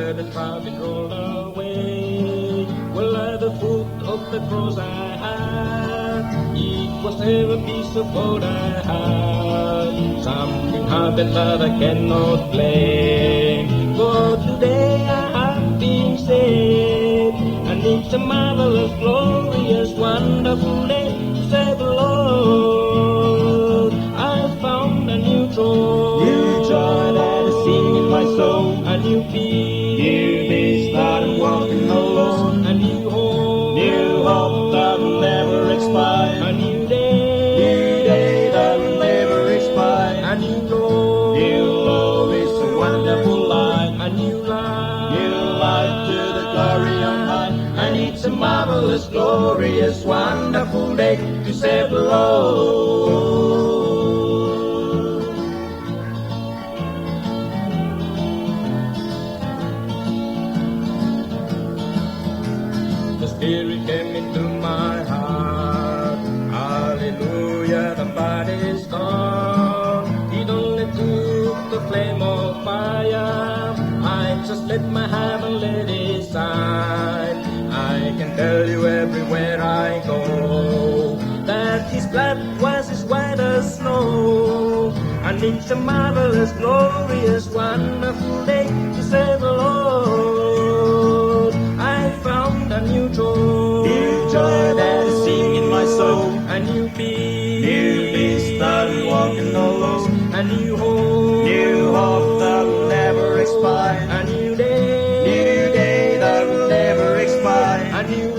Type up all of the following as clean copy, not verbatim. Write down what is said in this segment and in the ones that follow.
where the trumpet rolled away. Well, at the foot of the cross I had, it was every piece of gold I had. Something happened that I cannot blame, for today I have been saved, and it's a marvelous, glorious, wonderful day to serve the Lord. I found a new joy, that is singing my soul, a new peace, started walking alone, a new hope that will never expire, a new day that will never expire, a new love is a wonderful life, a new life to the glory on high, and it's a marvelous, glorious, wonderful day to serve the Lord. Spirit came into my heart, hallelujah, the body's gone. It only took the flame of fire, I just let my hand and let it shine. I can tell you everywhere I go, that His blood was as white as snow, and it's a marvelous, glorious, wonderful day to serve the Lord. I found a new joy that is singing my soul, a new peace, started walking alone, a new hope that will never expire, a new day that will never expire, a new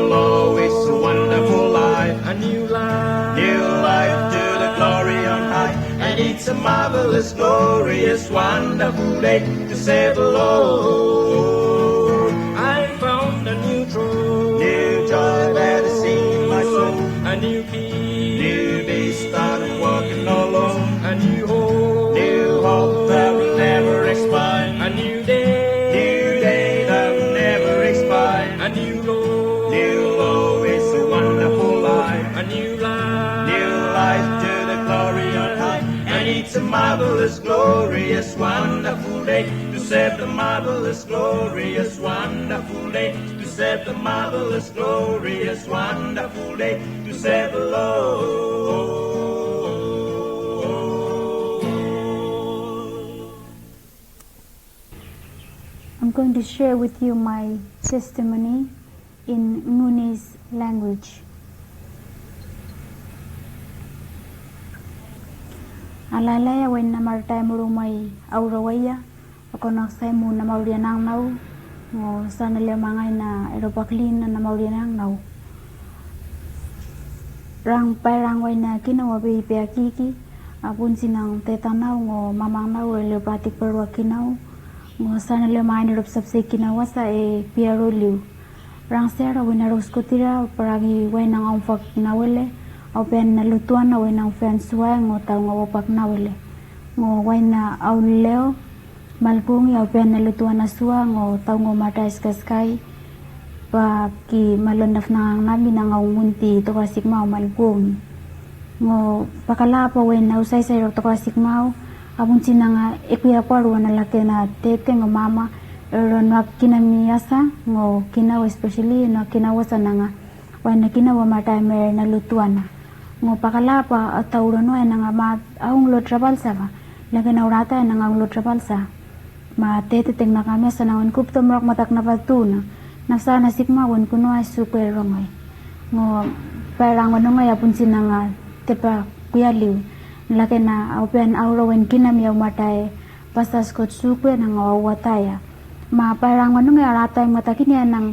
love is a wonderful life, a new life to the glory on high, and it's a marvelous, glorious, wonderful day to serve the Lord. I found a new joy that is singing my soul, a new peace, started walking alone, a new hope that will never expire, a new day that will never expire, a new love is a wonderful life, a new life to the glory on high, and it's a marvelous, glorious, wonderful day to serve the marvelous, glorious, wonderful day to serve the marvelous, glorious, wonderful day to serve the Lord. I'm going to share with you my testimony in Nguna's language. Alalaya when namartay murumay aurawaya, ako naksay mo na maurianang naw, o sana lemangay na aerobaklin na maurianang naw. Rang pairang way na kinawabi piakiki, apun sinang tetanaw ngo mamang naw elebatik perwa kinaw, ngo sana lemangay na rupsapse kinawasa piaroliw. Rang sera winaros kutira paragi way nang aumfak nawele, au pen na lutuan na way nang fensua ngo tau ngo wapak nawele. Ngo way na au leo, malpungi au pen na lutuan na sua ngo tau ngo matais kaskai, pa ki malonaf na namin na nga umunti to klasik mau malpungi. Ngo pakalapa way na usay sayro to klasik mau, apun sinang ikuya paruan na laki na tete ngo mama, no kinamiyasa ngo kinawa especially no kinawasa na nga way na kinawa matay mer na lutuan na ngo pakalapa at tauran way na nga aung lo trabalsa ba lagi na urata na nga lo trabalsa ma tete teng na kami sa nangon kupto mrak matak na patuna nasana sikmawan kuno ay super rongay ngo parang ano nga yapun sinanga tepa kuyaliw lagi na open aurawen kinamiyaw matay pasas kot super na nga wataya ma parang ano nga ratay matakin yan ng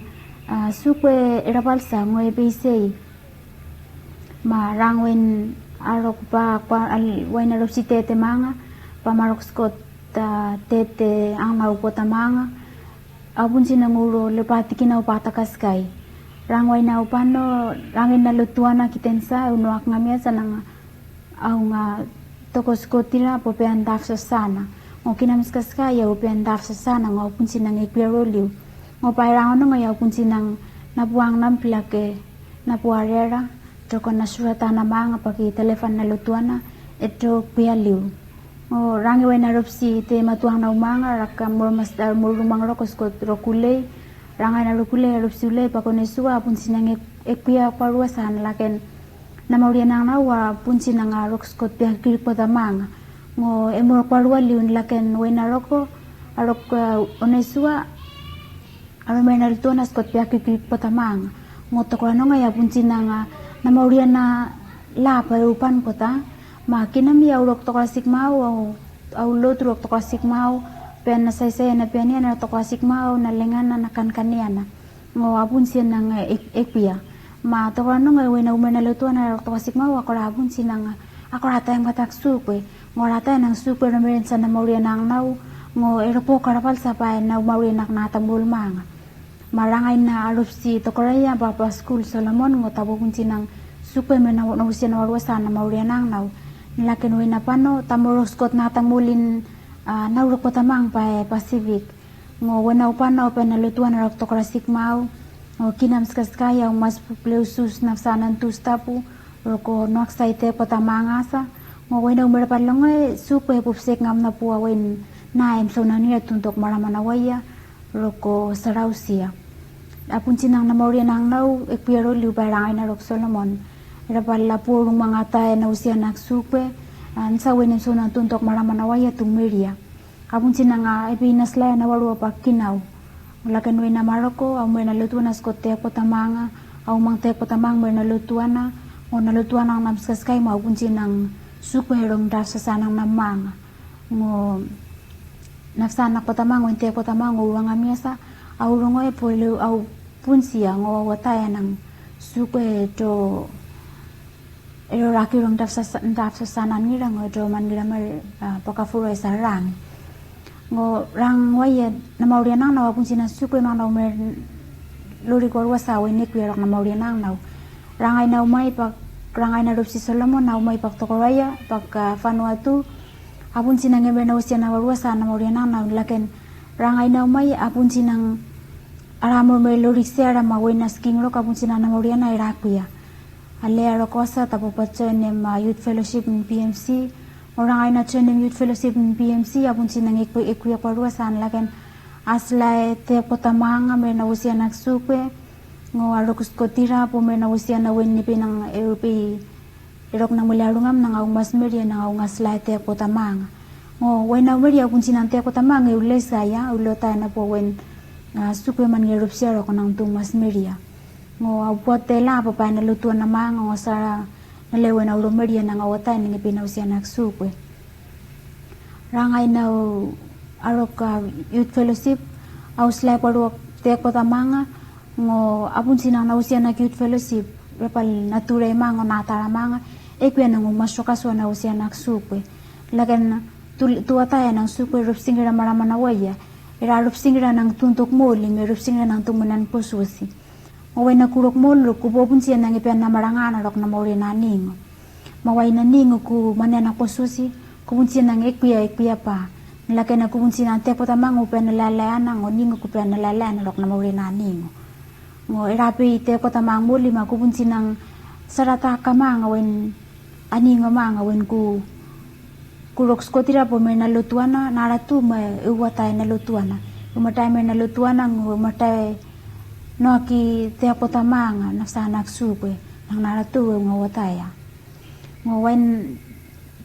sukwe irapalsa ngoy base ma rangwen arok pa way na si tete mga pamarok skot tete ang naupota mga abun sinanguro lepati kinaw patakaskay rangway na upano rangin na lutuan na kitensa unuak ngamya sa nga aw nga tokos ko tira po peandaf sa sana ngo kinamiskas kaya upian daf sa sana ngo pun sinang ikweroliw ngo pairang ano nga pun sinang nabuang ng plake napuarera to kon nasurata na mga paki telefon na lutuan na ito piyaliw rangi wena ropsi te matuang na umanga raka mormas morumang rokos ko rokule rangai na rokule ropsi ule pakonesua pun sinang ekpia paruasan laken na mauria nang nawa pun sinang rokos ko pia kirik potamanga ngo emor parua liun laken wena roko arok onesua aromena litonas ko pia kirik potamanga ngo tokorano nga ya pun sinang na mauria na la parupan kota makin mi aurok tokasik mau au lot rok tokasik mau pen na say na piania na tokasik mau na lengana na kaniana ngo abun sinang ekpia ma tokorano nga wena umena luto na tokasik mau ako abun sinang ako rata yang batak supe ngo rata nang supe na meron sa na mauria nang nau ngo eropo karapal sa pa na mauria nak natambul manga marangay na arupsi tokoraya papa school Solomon ngo tabo kun sinang supe mena na usia na warwasan na mauria nang nau lakin wena pano tamoros kot natang mulin naurok patamang pa Pacific ngo wena upano pa nalutuan rok tokrasik mau ngo kinam skaskaya mas pleusus nafsanan tustapu roko noksaite patamang asa ngo wena umerpalonge supe pupsek ngam na puawen naim sonania tuntok maramanawaya roko sarausia apun sinang na mauria nang nau ekpiaro liu barangay na rok Solomon rapal lapurung mga tayo na usia naksupe sa wenen sunan tuntok maramanawaya tumeria kapun sinang ipinaslaya na warua pa kinaw lakan wena maroko au mena lutuan askote potamanga au mangte potamang mena lutuana o nalutuan ang namskaskay mau pun sinang supe herong dasa sanang namanga ngo nafsanak potamang wente potamang urang amiasa au rongoy polo au punsia ngo wataya nang supe to ero raki rong dafsa sanan ngira ngo do man ngira mer pakafuro sa rang ngo rang waya na mauria nang naw pun sina supe nang naw mer lori korwa sa wene kwero na mauria nang naw rangai naw mai pak rangai na rupsi Solomon naw mai pak tokoraya pak Vanuatu apun sinang ngeber naw sia na warwa sa na mauria nang naw laken rangai naw mai apun sinang aramor mer lori sia ra mawena sking ro kapun sina na mauria na irakuya alea rokosa tapo pachenem youth fellowship in PMC orang ay na chenem youth fellowship in PMC apun sinang ekuya paruasan laken aslay te potamanga mer na usia naksupe ngo arokos kotira po mer na usia na wen ni pinang europe erok nang mularungam nang au mas meria nang au ngaslay te potamanga ngo wen na meria apun sinang te potamanga ulesa ya ulota na po wen supe man ngerupsia rok nang tung mas meria ngo apotela pa na lutuan na mga ngo sa nalewen na ulomeria na ngawatay ng ipinausia naksupe rangay na arok youth fellowship au slay paruak teko tamanga ngo apun sinang nausia na youth fellowship repal nature mga natara mga ekwe nang umasokaswa na usia naksupe lagan tuwataya ng supe rupsingira maramanawaya ira rupsingira ng tuntok muling rupsingira ng tumunan pususi maway na kurok molo kubopun siya nang ipian na marangana rok na mawari na ningo maway na ningo ku manena pususi kubun siya nang ekpia pa nilakay na kubun siya nang tepo tamang upian na lalayana ngo ningo kupian na lalayana rok na mawari na ningo ngo irapi tepo tamang muli makubun siya nang sarata ka mga wen aningo mga wen ku kurok skotira po may nalutuana naratu may uwatay nalutuana umatay may nalutuana ngo umatay no ki te potamanga nafsanak supe nang naratu nga wataya ngo wen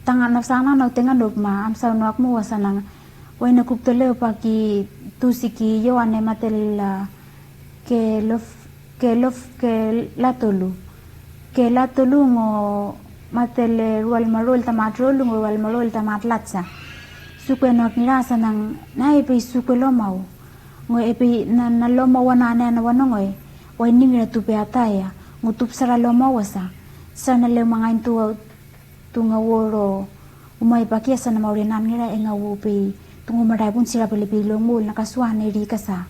tanga nafsana no tenga dop ma am sa no akmu wasanang wen nakuptele pa ki tusiki yo ane matel ke latolu ngo matel rual marol tamatrol ngo rual marol tamatlatsa supe no nirasa nang nai pe supe lo mau ngo epi na loma wana na wanongoy way ningira tupe ataya ngo tup sara loma wasa sana le mga intu tunga woro umay pakiasa na maurinan ngira enga wupi tungu maray pun sira pilipi longmul nakaswan eri kasa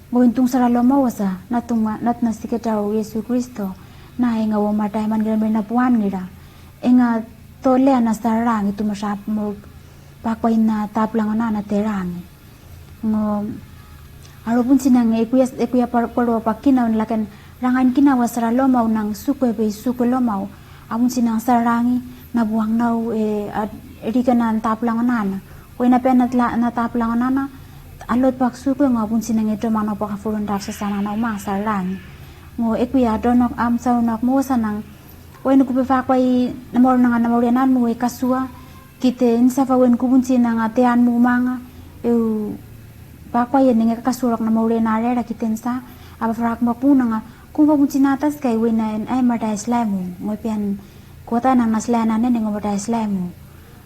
ngo intung sara loma wasa natunga nat nasiketaw Yesu Kristo na enga wo matay man ngira na puan ngira enga tole na sarang itu masap mo pakway na taplang na terang ngo arupun sinang ekuya paro pakinaw lakan rangan kinawa sara lomaw nang suke be suke lomaw amun sinang sarangi nabuang naw rikanan taplanganana wena pena na taplanganana alot paksu ko nga pun sinang ito mano pa kafurun dar sa sana na umasa lang ngo ekuya donok am saunok mo sanang wena ko pa kwai namor nga namorianan mo e kasua kite insa fa wen ko pun sinang atean mo manga eu pa kwai ninga kasurak namoriana ra kitensa aba frak mapuna nga kung pa pun sinatas kay wena ay mata islamu mo pian kota nang naslana ne ngo mata islamu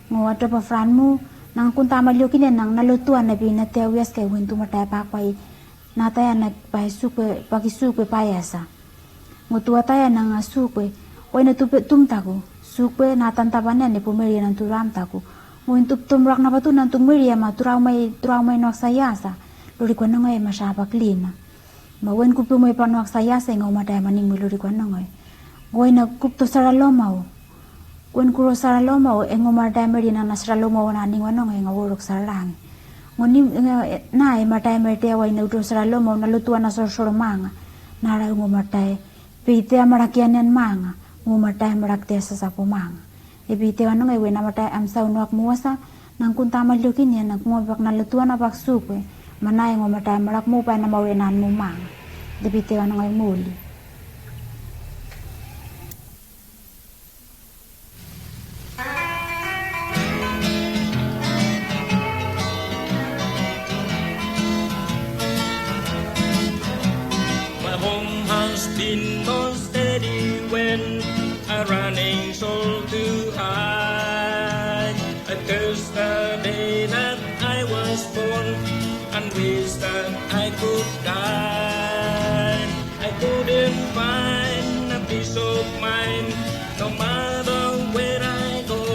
ngo ato pa fran mo nang kunta malyokin nang nalutuan na binatewyas kay wintu matay pa kway nataya nagpahisupe pagisupe payasa ngutua taya nang supe way natupet tumtaku supe natantabanan ni pumeria nang turam taku wintu tumrak na batu nang tumeria ma turau may nok sayasa lori ko nangoy masapa klina mawen kupu may panwak sayasa ngaw matay maning lori ko nangoy goy nagkupto saralomao kun kuro saralomo engomar diameri na nasralomo na ning wanong nga worok sarlang ngoni na matay merte way na utro saralomo nalutuan na sorsormanga nara ngomatay pite amarakianen manga ngomatay marakte sa sapumanga epite wanong ay wena matay am saunwak muwasa nang kunta malyokin yan nagngobak nalutuan na baksupe manay ngomatay marak mo pa na mawenan mo manga epite wanong ay muli. Been more steady when a running soul too high. I cursed the day that I was born and wished that I could die. I couldn't find a peace of mind no matter where I go.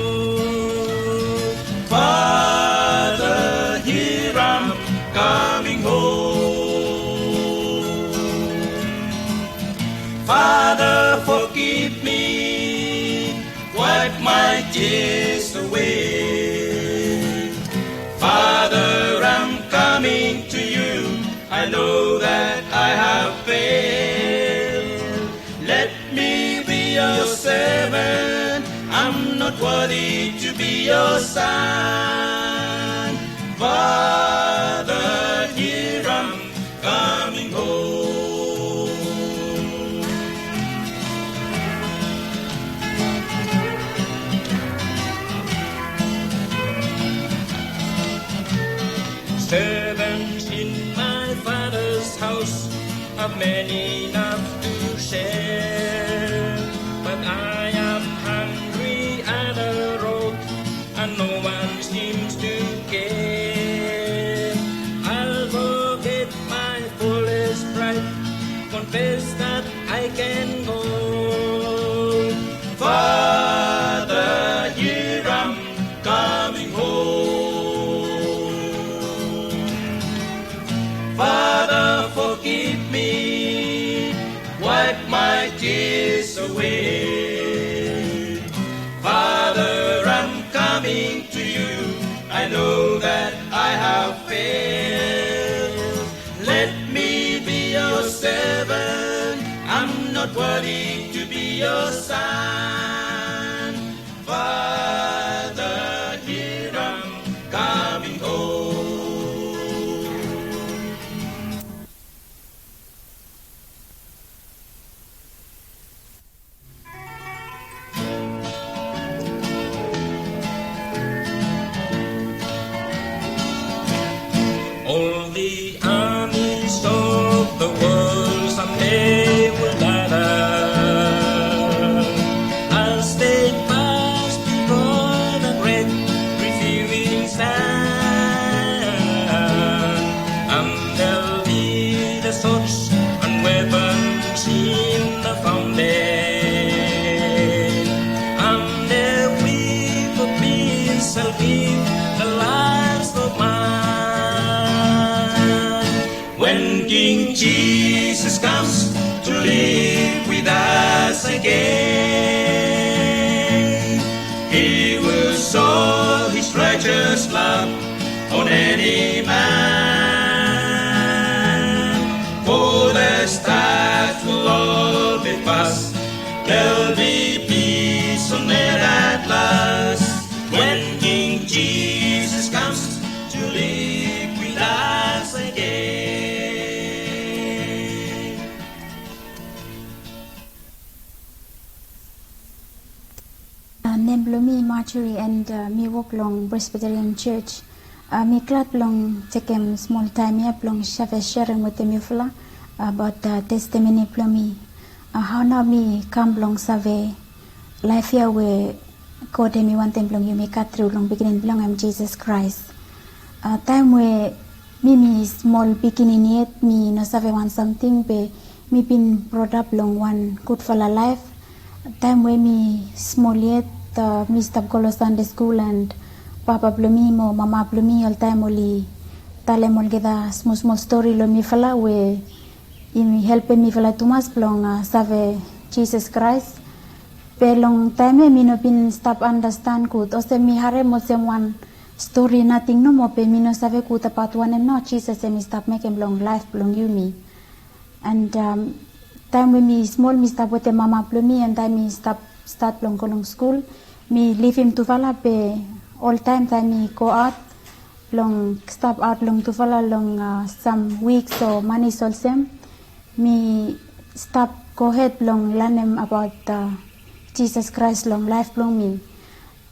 Father, here I'm coming home. Father, forgive me, wipe my tears away. Father, I'm coming to you, I know that I have failed. Let me be your servant, I'm not worthy to be your son. Father, here I'm coming home. Servants in my Father's house have many enough to share, but I am hungry at the road and no one seems to care. I'll forget my foolish pride, confess that I can go. Father, here I'm coming home. Father, forgive me, wipe my tears away. Father, I'm coming to you, I know that I have failed. Let me be your servant, I'm not worthy to be your son. Father, here I'm coming home. All the armies of the world someday will gather. I'll stay fast before the great reviewing stand. And there'll be the swords and weapons in the fountain. And there we for peace shall give the last of mine. When King Jesus comes to live with us again, He will show His righteous love on any man. For the stars will all be past, there'll be peace on earth at last. When King name Blumi Marjorie and me work long Presbyterian Church. Me glad long take small time here long sharing with the mufla about testimony Blumi. How now me come long save life here where God me one time long you me cut through long beginning long I'm Jesus Christ. Time where me small beginning yet me no save one something be me been brought up long one good for life. Time where me small yet me stop go to Sunday school and Papa Blumi mo Mama Blumi all time only tale mo geda small story lo mi fala we me help me fala tumas plong save Jesus Christ. Pe long time me no been stop understand good ose mi hare mo sem one story nothing no mo pe mi no save good about one and no Jesus me stop making long life long you me and time when me small me stop with the Mama Blumi and time me start long going school me leave him to fala pe all time me go out long stop out long to fala long some weeks or months all same me stop go ahead long learn him about Jesus Christ long life long me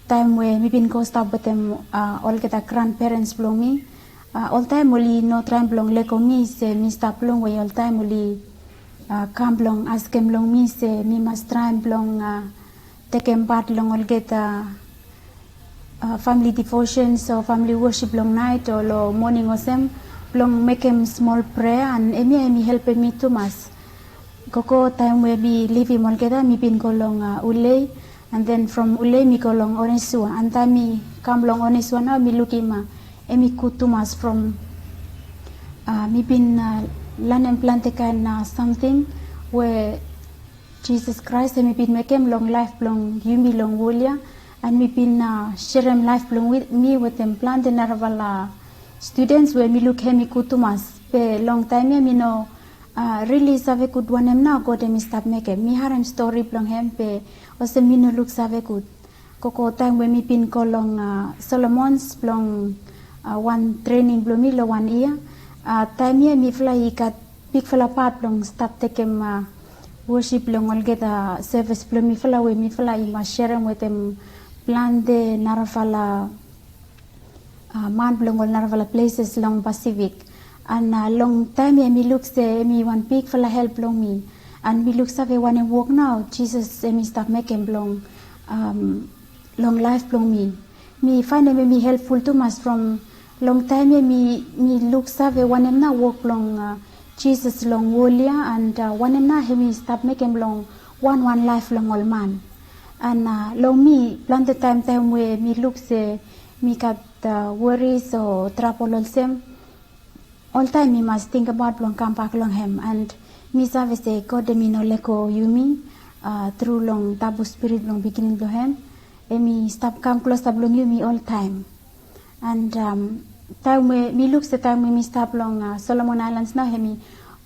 time where me been go stop with them all get a grandparents long me all time only no time long leko me say me stop long way all time only come long ask him long me say me must try long take him part long all get family devotions or family worship long night or long morning or same long make him small prayer and me help me too much koko time where me leave him all get me been go long Ulay and then from Ulay me go long Onesua and time me come long Onesua now me look him me could too much from me been learn and plant kind something where Jesus Christ and me been make him long life long you me long wolia and me been share him life long with me with them plant and narvala students where me look him could too much pe long time me no really save good one him now go them stop make him me har him story long him pe also me no look save good koko time when me been go long Solomon's long one training blow me lo 1 year time here me fly got big fella part long stop take him worship long all get service blow me fly we me fly ma share with them plan de narafala man long all narafala places long Pacific and long time here me look say me one big fella help long me and me look save one and walk now Jesus me stop making long long life long me find me helpful too much from long time me look save one and now walk long Jesus long wolia and one and now me stop making long one life long all man and long me plan the time where me look say me got worries or trouble all same all time me must think about long come back long him and me save say God me no leko you me through long tabu spirit long beginning to him and me stop come close up long you me all time and time where me looks the time when me stop long Solomon Islands now me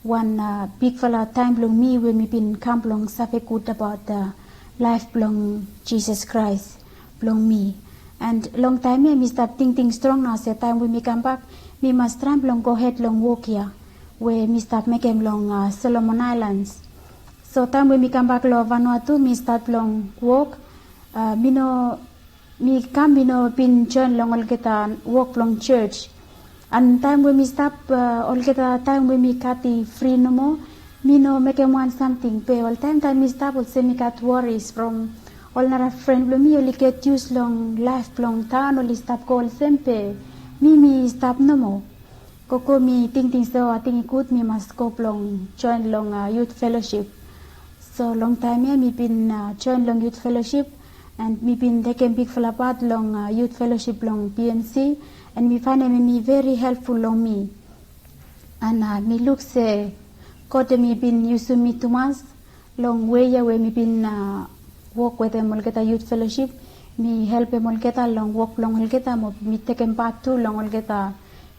one big fella time long me when me been come long save good about the life long Jesus Christ long me and long time me start thinking strong now say time when me come back me must try long go ahead long walk here where me start making long Solomon Islands so time when me come back long Vanuatu me start long walk me come been join long all get walk long church and time when me stop all get time when me cut the free no more me no make him want something pay all time me stop will say me got worries from all nara friend me only get use long life long town only stop call sempe me stop no more koko me think so I think good me must go long join long youth fellowship so long time me been join long youth fellowship and me been taking big full part long youth fellowship long PNC and me find me very helpful long me and me look say God me been used to me too much long way where me been work with them all get a youth fellowship me help them all get a long walk long all get me taking part too long all get a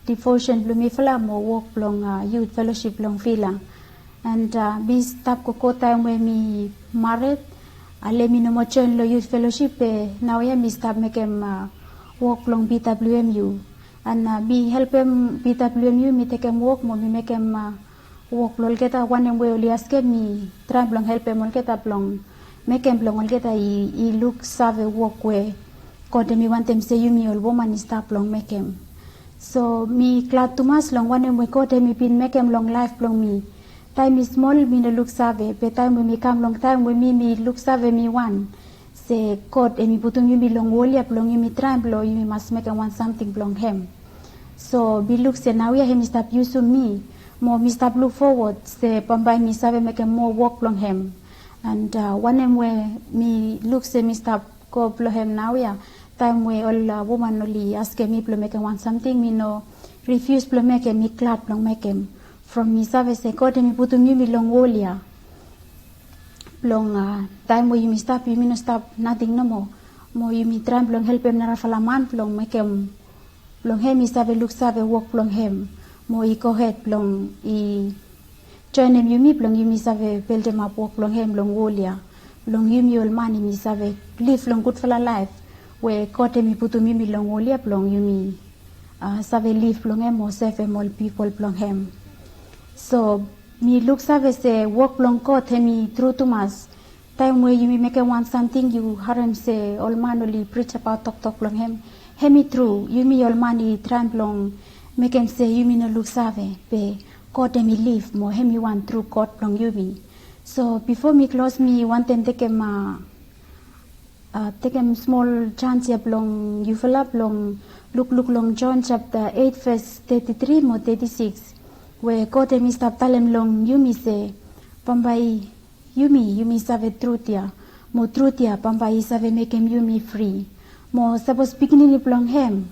devotion blue me fella mo walk long youth fellowship long fila and me stop koko time when me married let me no more join lo youth fellowship now me stop make him walk long BWMU and me help him BWMU me take him walk mo me make him walk lol get a one and we only ask me try long help him all get up long mekem plong olgeta I look save walk where God mi wantem say you mi ol woman is stop long mekem. So mi glad tumas long one we God mi pin mekem long life plong mi. Time is small mi no look save, but time mi come long time we mi look save mi one. Say God mi putung you mi long wolia plong you mi try plong you mi must make one something plong him. So bi look say now ya him stop use to me. More mi stop look forward say pambay mi save make more work plong him. And one where me look say mi stop go plong him now ya. Time we all woman only ask me plong make one something me no refuse plong make me glad plong make him. From mi save say God mi putum you mi long wolia. Plong time where you mi stop you mi no stop nothing no more. More you mi try plong help him nara falaman plong make him. Plong him mi save look save work plong him. More I go ahead plong I join him you mi plong you mi save build him up work plong him long wolia. Plong you mi ol money mi save live long good for la life. Where God mi putum you mi long wolia plong you mi save live plong him or save him all people plong him. So me look save say work plong God mi true to mas. Time where you make want something you haram say all man only preach about talk plong him. Hemi true you mi all money try plong make him say you me no look save be God me live more hemi want true God plong you me. So before me close me want them take him small chance ya plong you fill up long look long John chapter 8 verse 33 more 36 where God me stop tell him long you me say pambay you me save truth ya mo truth ya pambay save make him you me free mo suppose beginning plong him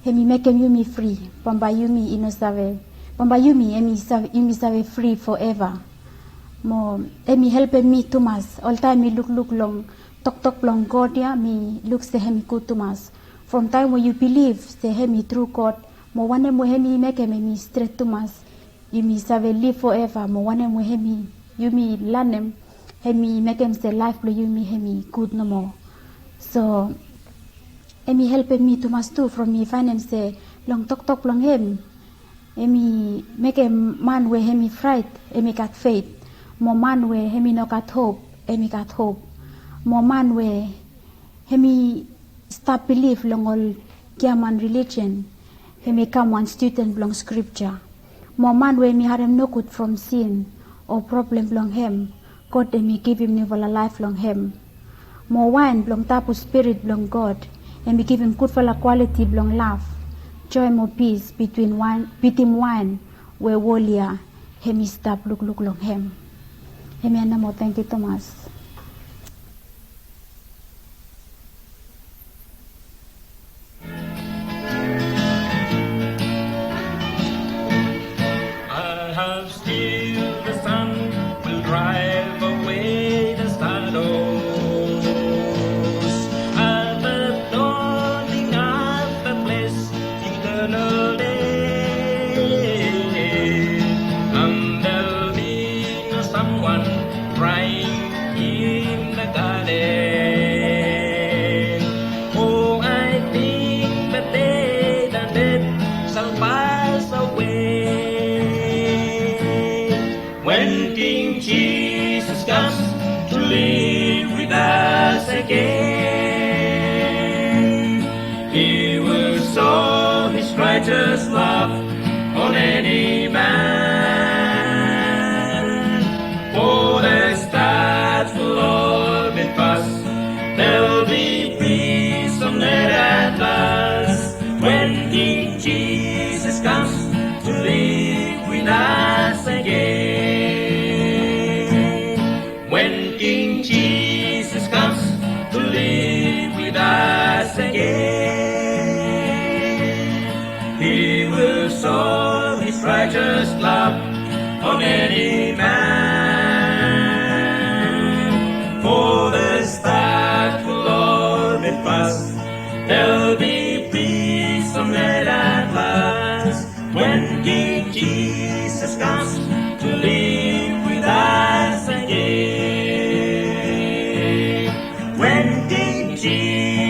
hemi make him you me free pambay you me ino save pambay you me emi save free forever mo emi help me too much all time me look long talk long God ya me look say hemi good too much from time when you believe say hemi true God mo one mo hemi make me straight too much you me save live forever mo one mo hemi you me learn him hemi make him say life you me hemi good no more. So emi help me too much too from me find him say long talk long him emi make him man where hemi fright emi got faith more man where hemi no got hope emi got hope more man where hemi stop believe long all German religion hemi come one student long scripture more man where me had him no good from sin or problem long him God me give him new life long him more wine long tapu spirit long God and we give him good for la quality long love joy more peace between wine where wolia hemi stop look long him hemi anamo thank you Thomas. I have still the sun will drive away the shadows at the dawning of the blessed eternal day. And there'll be no someone crying in the garden. Oh, I think that death and death shall pass away when King Jesus comes to live with us again. He will show his righteous love on any man. For the stars will all be fast, there'll be peace on earth at last when King Jesus comes to live with us again. When King Jesus comes to live with us again, he will show his righteous love on any man. For the stars will all be fast, there'll be peace on earth at last when King Jesus comes to live with us again. When King Jesus